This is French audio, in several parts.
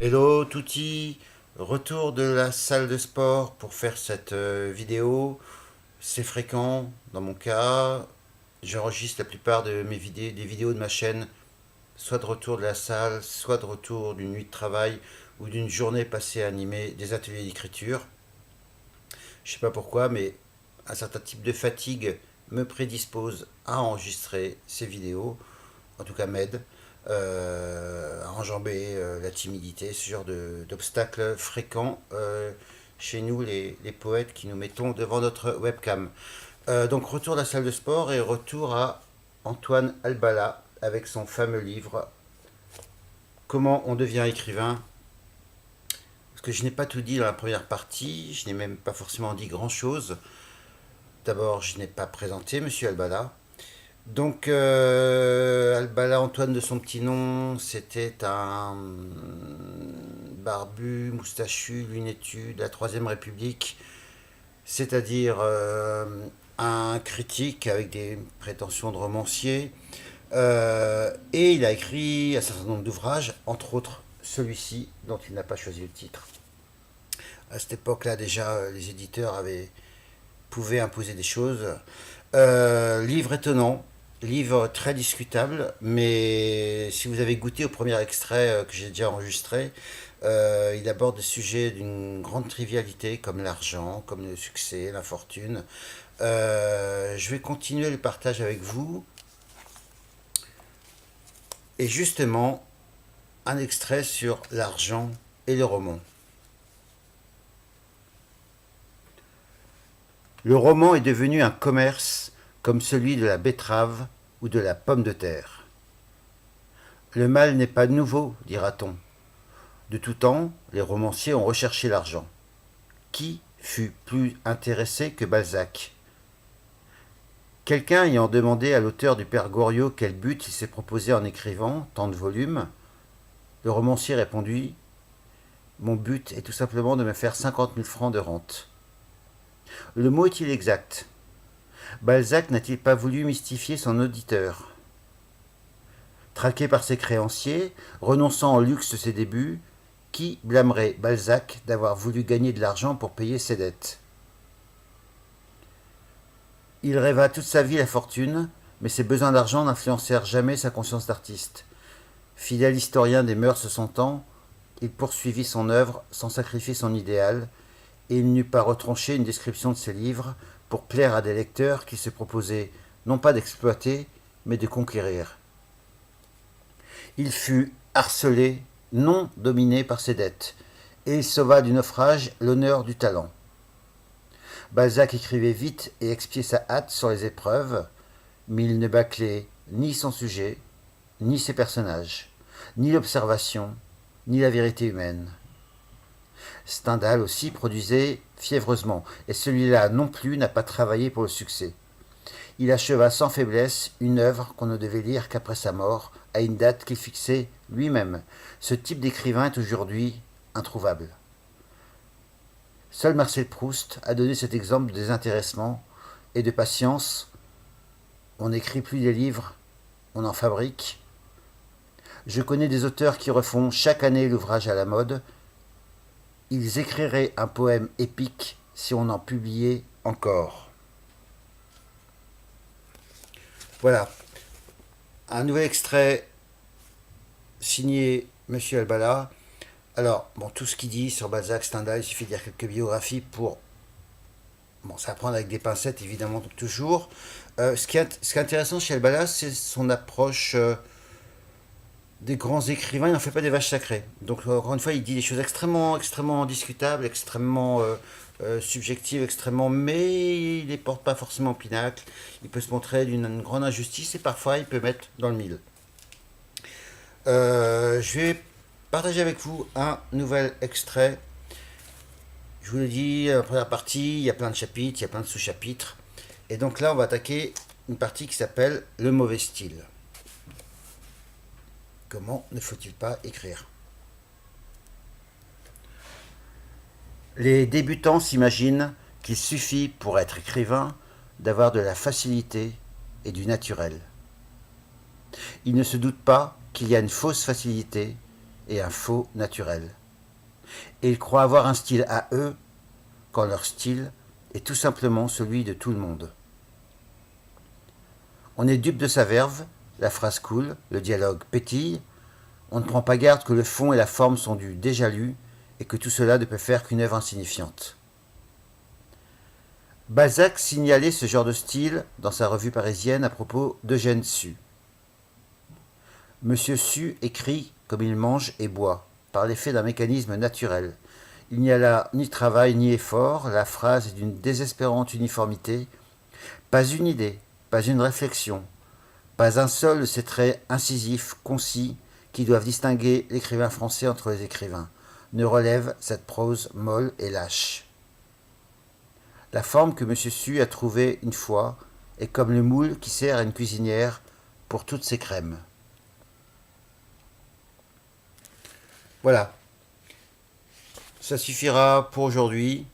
Hello Touti, retour de la salle de sport pour faire cette vidéo. C'est fréquent dans mon cas. J'enregistre la plupart de mes vidéos, des vidéos de ma chaîne, soit de retour de la salle, soit de retour d'une nuit de travail ou d'une journée passée à animer des ateliers d'écriture. Je sais pas pourquoi, mais un certain type de fatigue me prédispose à enregistrer ces vidéos, en tout cas m'aide à enjamber la timidité, ce genre d'obstacles fréquents chez nous, les poètes qui nous mettons devant notre webcam. Donc retour à la salle de sport et retour à Antoine Albala avec son fameux livre Comment on devient écrivain. Parce que je n'ai pas tout dit dans la première partie, je n'ai même pas forcément dit grand-chose. D'abord, je n'ai pas présenté Monsieur Albala. Donc, Albala Antoine de son petit nom, c'était un barbu, moustachu, lunettu de la Troisième République, c'est-à-dire un critique avec des prétentions de romancier. Et il a écrit un certain nombre d'ouvrages, entre autres celui-ci, dont il n'a pas choisi le titre. À cette époque-là, déjà, les éditeurs pouvaient imposer des choses. Livre étonnant, livre très discutable, mais si vous avez goûté au premier extrait que j'ai déjà enregistré, il aborde des sujets d'une grande trivialité comme l'argent, comme le succès, la fortune. Je vais continuer le partage avec vous. Et justement, un extrait sur l'argent et le roman. Le roman est devenu un commerce comme celui de la betterave ou de la pomme de terre. Le mal n'est pas nouveau, dira-t-on. De tout temps, les romanciers ont recherché l'argent. Qui fut plus intéressé que Balzac? Quelqu'un ayant demandé à l'auteur du Père Goriot quel but il s'est proposé en écrivant tant de volumes, le romancier répondit « Mon but est tout simplement de me faire 50 000 francs de rente. » Le mot est-il exact? Balzac n'a-t-il pas voulu mystifier son auditeur? Traqué par ses créanciers, renonçant au luxe de ses débuts, qui blâmerait Balzac d'avoir voulu gagner de l'argent pour payer ses dettes? Il rêva toute sa vie la fortune, mais ses besoins d'argent n'influencèrent jamais sa conscience d'artiste. Fidèle historien des mœurs de son temps, il poursuivit son œuvre sans sacrifier son idéal, et il n'eut pas retranché une description de ses livres pour plaire à des lecteurs qui se proposaient non pas d'exploiter, mais de conquérir. Il fut harcelé, non dominé par ses dettes, et il sauva du naufrage l'honneur du talent. Balzac écrivait vite et expiait sa hâte sur les épreuves, mais il ne bâclait ni son sujet, ni ses personnages, ni l'observation, ni la vérité humaine. Stendhal aussi produisait fiévreusement, et celui-là non plus n'a pas travaillé pour le succès. Il acheva sans faiblesse une œuvre qu'on ne devait lire qu'après sa mort, à une date qu'il fixait lui-même. Ce type d'écrivain est aujourd'hui introuvable. Seul Marcel Proust a donné cet exemple de désintéressement et de patience. On n'écrit plus des livres, on en fabrique. Je connais des auteurs qui refont chaque année l'ouvrage à la mode. Ils écriraient un poème épique si on en publiait encore. Voilà, un nouvel extrait signé Monsieur Albala. Alors, bon, tout ce qu'il dit sur Balzac, Stendhal, il suffit de lire quelques biographies pour... Bon, ça va prendre avec des pincettes, évidemment, toujours. Ce qui est intéressant chez Albala, c'est son approche des grands écrivains. Il n'en fait pas des vaches sacrées. Donc, encore une fois, il dit des choses extrêmement discutables, extrêmement subjectives, extrêmement... Mais il ne les porte pas forcément au pinacle. Il peut se montrer d'une grande injustice et parfois, il peut mettre dans le mille. Je vais partager avec vous un nouvel extrait. Je vous l'ai dit, la première partie, il y a plein de chapitres, il y a plein de sous-chapitres. Et donc là, on va attaquer une partie qui s'appelle le mauvais style. Comment ne faut-il pas écrire? Les débutants s'imaginent qu'il suffit pour être écrivain d'avoir de la facilité et du naturel. Ils ne se doutent pas qu'il y a une fausse facilité et un faux naturel. Et ils croient avoir un style à eux, quand leur style est tout simplement celui de tout le monde. On est dupe de sa verve, la phrase coule, le dialogue pétille, on ne prend pas garde que le fond et la forme sont du déjà lu et que tout cela ne peut faire qu'une œuvre insignifiante. Balzac signalait ce genre de style dans sa revue parisienne à propos d'Eugène Sue. Monsieur Sue écrit comme il mange et boit, par l'effet d'un mécanisme naturel. Il n'y a là ni travail ni effort, la phrase est d'une désespérante uniformité, pas une idée, pas une réflexion, pas un seul de ces traits incisifs, concis, qui doivent distinguer l'écrivain français entre les écrivains, ne relève cette prose molle et lâche. La forme que M. Sue a trouvée une fois est comme le moule qui sert à une cuisinière pour toutes ses crèmes. Voilà, ça suffira pour aujourd'hui.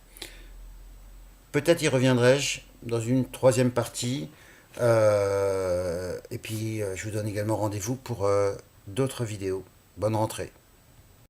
Peut-être y reviendrai-je dans une troisième partie. Et puis, je vous donne également rendez-vous pour d'autres vidéos. Bonne rentrée.